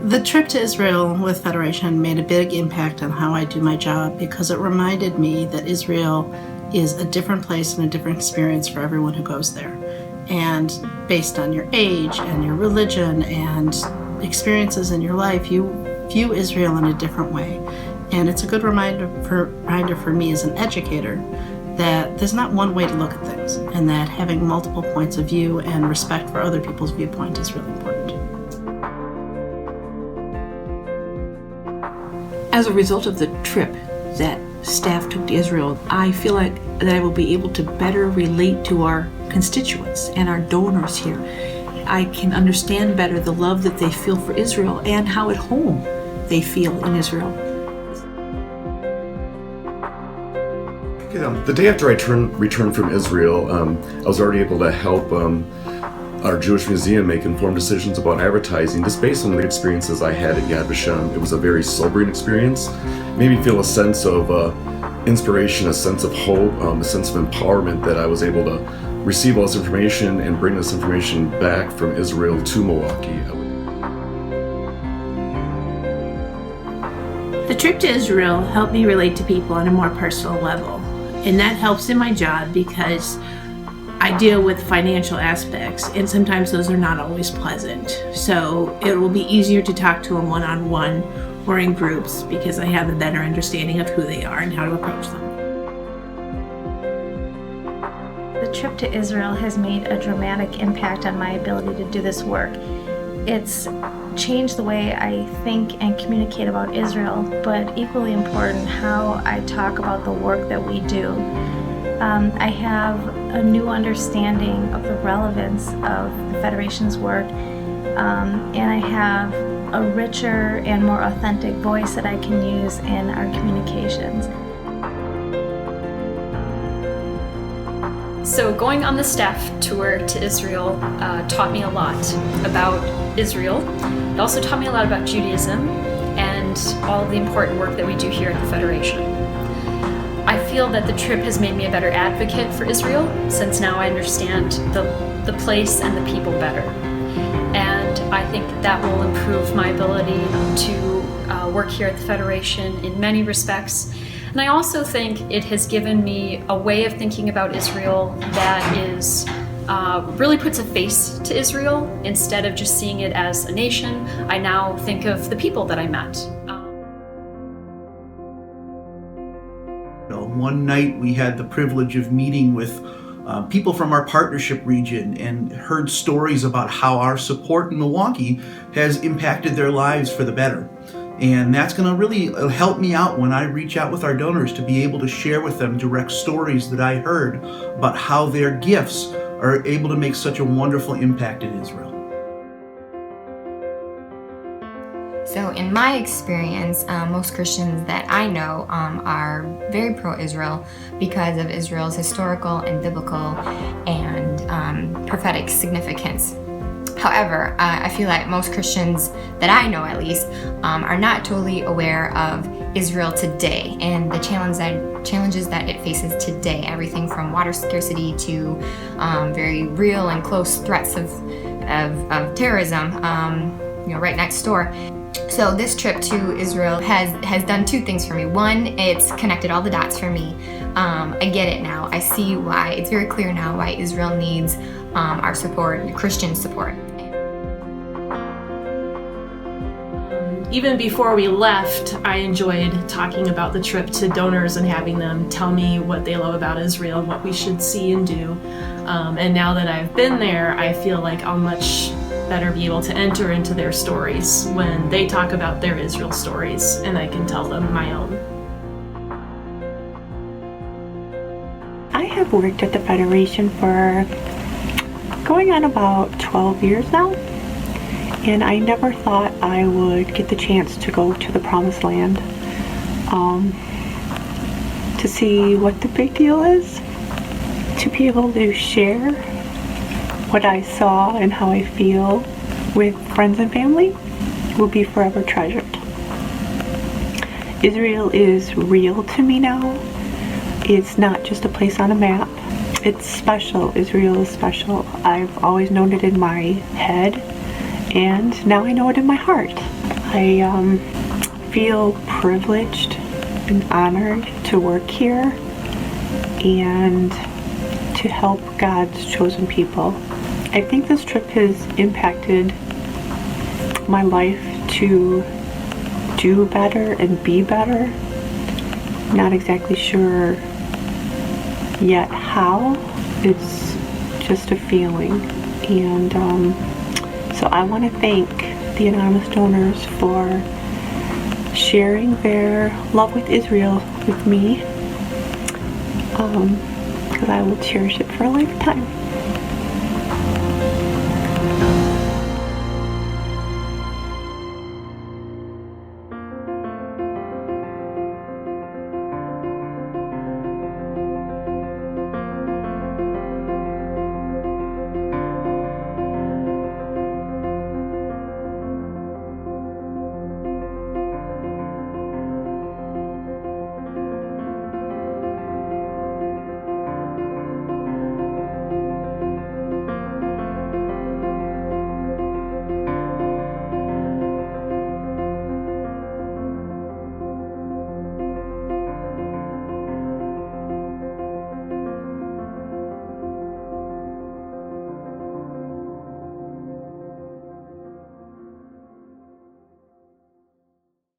The trip to Israel with Federation made a big impact on how I do my job because it reminded me that Israel is a different place and a different experience for everyone who goes there. And based on your age and your religion and experiences in your life, you view Israel in a different way. And it's a good reminder for me as an educator that there's not one way to look at things, and that having multiple points of view and respect for other people's viewpoint is really important. As a result of the trip that staff took to Israel, I feel like that I will be able to better relate to our constituents and our donors here. I can understand better the love that they feel for Israel and how at home they feel in Israel. The day after I returned from Israel, I was already able to help our Jewish Museum make informed decisions about advertising just based on the experiences I had at Yad Vashem. It was a very sobering experience. It made me feel a sense of inspiration, a sense of hope, a sense of empowerment that I was able to receive all this information and bring this information back from Israel to Milwaukee. The trip to Israel helped me relate to people on a more personal level, and that helps in my job because I deal with financial aspects, and sometimes those are not always pleasant. So it will be easier to talk to them one-on-one or in groups because I have a better understanding of who they are and how to approach them. The trip to Israel has made a dramatic impact on my ability to do this work. It's changed the way I think and communicate about Israel, but equally important, how I talk about the work that we do. I have a new understanding of the relevance of the Federation's work, and I have a richer and more authentic voice that I can use in our communications. So going on the staff tour to Israel taught me a lot about Israel. It also taught me a lot about Judaism and all of the important work that we do here at the Federation. I feel that the trip has made me a better advocate for Israel, since now I understand the place and the people better. And I think that will improve my ability to work here at the Federation in many respects. And I also think it has given me a way of thinking about Israel that is really puts a face to Israel. Instead of just seeing it as a nation, I now think of the people that I met. One night we had the privilege of meeting with people from our partnership region and heard stories about how our support in Milwaukee has impacted their lives for the better. And that's going to really help me out when I reach out with our donors to be able to share with them direct stories that I heard about how their gifts are able to make such a wonderful impact in Israel. So in my experience, most Christians that I know are very pro-Israel because of Israel's historical and biblical and prophetic significance. However, I feel like most Christians that I know, at least, are not totally aware of Israel today and the challenges that it faces today. Everything from water scarcity to very real and close threats of terrorism, right next door. So this trip to Israel has done two things for me. One, it's connected all the dots for me. I get it now. I see why. It's very clear now why Israel needs our support, Christian support. Even before we left, I enjoyed talking about the trip to donors and having them tell me what they love about Israel, what we should see and do. And now that I've been there, I feel like I'll much better be able to enter into their stories when they talk about their Israel stories, and I can tell them my own. I have worked at the Federation for going on about 12 years now, and I never thought I would get the chance to go to the Promised Land to see what the big deal is, to be able to share what I saw and how I feel with friends and family will be forever treasured. Israel is real to me now. It's not just a place on a map. It's special. Israel is special. I've always known it in my head, and now I know it in my heart. I feel privileged and honored to work here and to help God's chosen people. I think this trip has impacted my life to do better and be better. Not exactly sure yet how. It's just a feeling. And so I want to thank the anonymous donors for sharing their love with Israel with me, because I will cherish it for a lifetime.